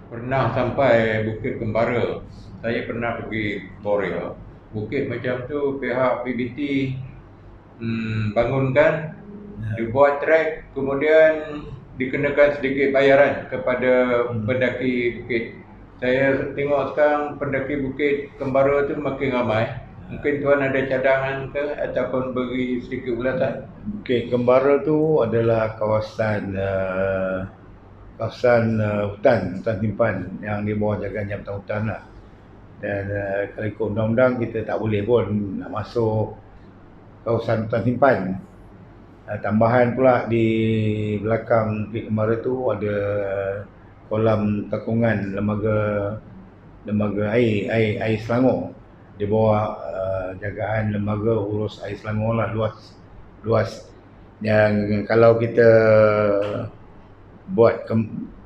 pernah sampai Bukit Kembara. Saya pernah pergi Korea. Bukit macam tu pihak PBT bangunkan, dibuat trek, kemudian dikenakan sedikit bayaran kepada pendaki bukit. Saya tengok sekarang pendaki Bukit Kembara tu makin ramai. Mungkin tuan ada cadangan ke ataupun beri sedikit ulasan? Bukit Kembara tu adalah kawasan hutan simpan yang di bawah jagaan Jabatan Hutan lah. Dan kalau ikut undang-undang kita tak boleh pun nak masuk kawasan hutan simpan. Tambahan pula di belakang Bukit Kembara tu ada kolam takungan lembaga air Selangor di bawah jagaan lembaga urus air Selangor lah, luas yang kalau kita buat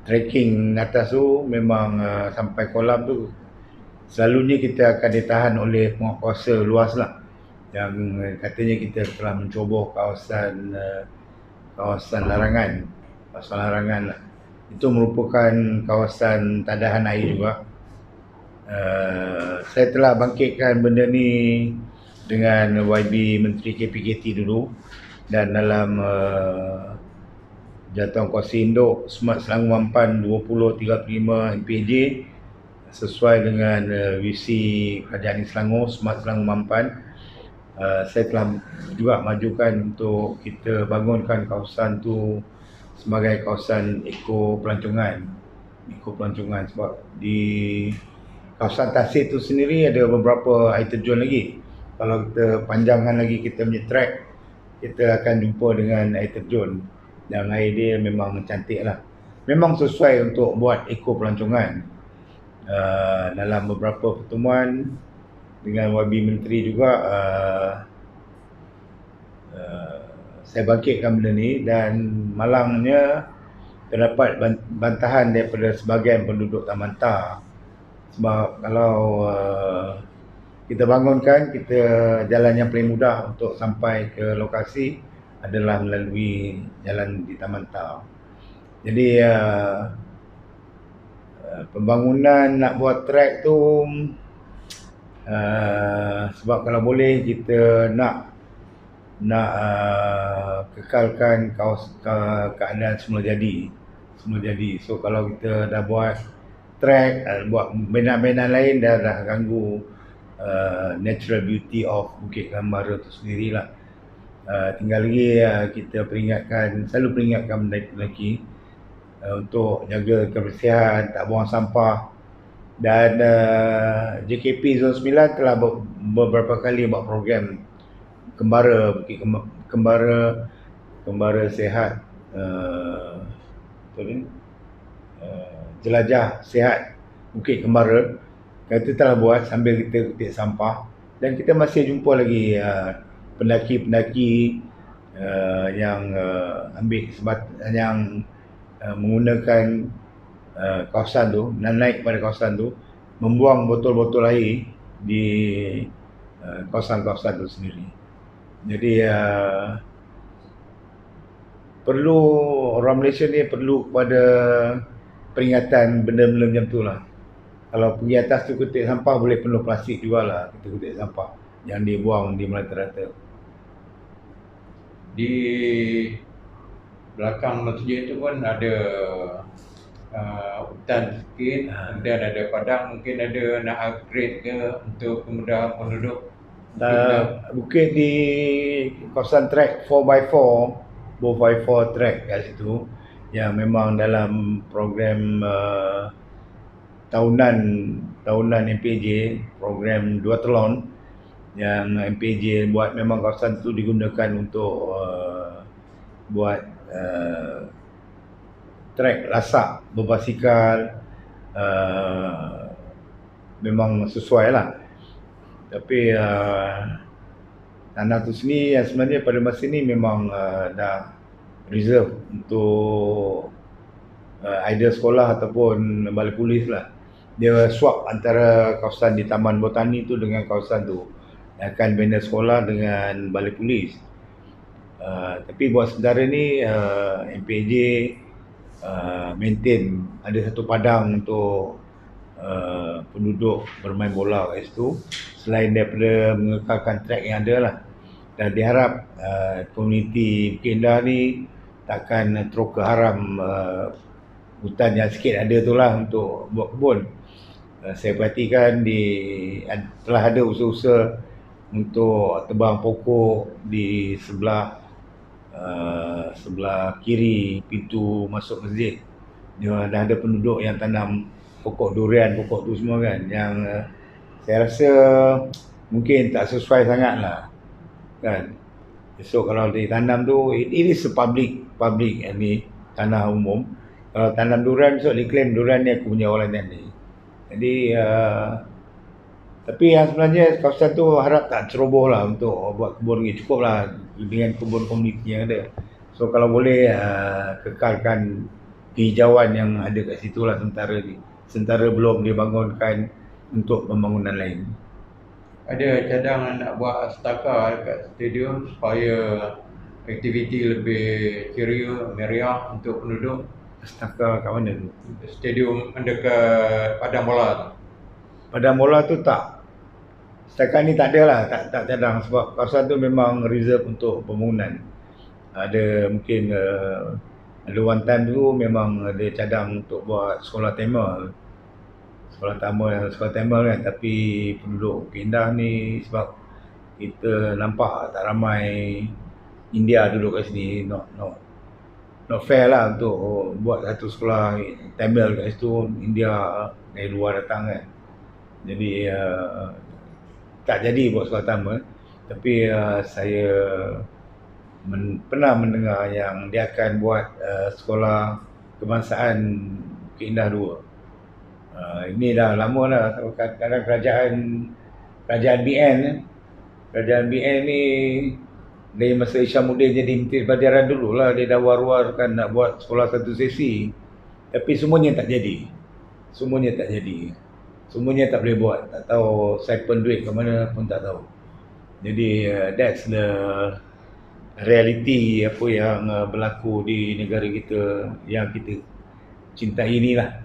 trekking atas tu memang sampai kolam tu selalunya kita akan ditahan oleh penguatkuasa luas lah, yang katanya kita telah mencoboh kawasan larangan lah. Itu merupakan kawasan tadahan air juga. Saya telah bangkitkan benda ni dengan YB Menteri KPKT dulu, dan dalam Jawatankuasa Induk Smart Selangor Mampan 2035 MPJ sesuai dengan visi Kerajaan Selangor Smart Selangor Mampan, saya telah juga majukan untuk kita bangunkan kawasan tu sebagai kawasan eko pelancongan sebab di kawasan tasik tu sendiri ada beberapa air terjun lagi. Kalau kita panjangkan lagi kita punya track, kita akan jumpa dengan air terjun dan air dia memang cantik lah. Memang sesuai untuk buat eko pelancongan. Dalam beberapa pertemuan dengan YB Menteri juga saya bangkitkan benda ni, dan malangnya terdapat bantahan daripada sebahagian penduduk Taman Tah. Sebab kalau kita bangunkan, jalan yang paling mudah untuk sampai ke lokasi adalah melalui jalan di Taman Tah. Jadi pembangunan nak buat trek tu sebab kalau boleh kita nak kekalkan keadaan semula jadi. So kalau kita dah buat trek, buat bina-bina lain, dah ganggu natural beauty of Bukit Kembara tu sendirilah. Tinggal lagi kita selalu peringatkan pendaki untuk jaga kebersihan, tak buang sampah. Dan JKP Zon 9 telah beberapa kali buat program Bukit Kembara Sehat, jelajah sihat Bukit Kembara. Kita telah buat sambil kita kutip sampah, dan kita masih jumpa lagi pendaki-pendaki yang menggunakan kawasan tu, naik pada kawasan tu, membuang botol-botol air di kawasan-kawasan tu sendiri. Jadi perlu orang Malaysia ni perlu kepada peringatan benda-benda macam tu lah. Kalau pergi atas tu kutip sampah, boleh penuh plastik jugalah kita kutip sampah yang dibuang di merata-rata. Di belakang masjid tu pun ada hutan sikit, dan ada padang, mungkin ada nak upgrade ke untuk kemudahan penduduk. Bukit di kawasan trek 4x4 trek kat situ, yang memang dalam program tahunan MPJ, program 2 telon yang MPJ buat. Memang kawasan tu digunakan untuk buat trek lasak berbasikal, memang sesuai lah. Tapi tanah tu sendiri yang sebenarnya pada masa ni memang dah reserve untuk either sekolah ataupun balai polis lah. Dia swap antara kawasan di Taman Botani tu dengan kawasan tu, akan bina sekolah dengan balai polis. Tapi buat sementara ni MPJ maintain, ada satu padang untuk penduduk bermain bola kat situ, selain daripada mengekalkan track yang ada lah. Dan diharap komuniti Bukit Indah ni takkan terus ke haram hutan yang sikit ada tu lah untuk buat kebun. Saya perhatikan telah ada usaha-usaha untuk tebang pokok di sebelah kiri pintu masuk masjid. Dah ada penduduk yang tanam pokok durian, pokok tu semua kan, yang saya rasa mungkin tak sesuai sangat lah kan. So kalau ditanam tu, it is a public ni, tanah umum. Kalau tanam durian, besok diklaim durian ni aku punya orang ni. Jadi tapi yang sebenarnya kawasan tu harap tak ceroboh lah untuk buat kebun ni. Cukup lah dengan kebun komuniti yang ada. So kalau boleh kekalkan kehijauan yang ada kat situ lah sementara belum dibangunkan untuk pembangunan lain. Ada cadangan nak buat astaka dekat stadium supaya aktiviti lebih ceria, meriah untuk penduduk. Astaka kat mana tu? Stadium dekat Padang Bola tu. Padang Bola tu tak. Setakat ni tak ada lah, tak cadang sebab kawasan tu memang reserve untuk pembangunan. Ada mungkin ada one time tu memang ada cadang untuk buat sekolah tema kan, tapi penduduk Bukit Indah ni sebab kita nampak tak ramai India duduk kat sini, not fair lah untuk buat satu sekolah Tamil kat situ, India dari luar datang kan. Jadi tak jadi buat sekolah Tamil. Tapi saya pernah mendengar yang dia akan buat sekolah kebangsaan Bukit Indah 2. Ini dah lama dah. Kadang-kadang kerajaan BN ni dari masa Isyamuddin jadi Menteri Pelajaran dulu lah, dia dah war-warkan nak buat sekolah satu sesi, tapi semuanya tak jadi. Semuanya tak boleh buat. Tak tahu siphon duit ke mana pun tak tahu. Jadi that's the reality apa yang berlaku di negara kita yang kita cintai inilah.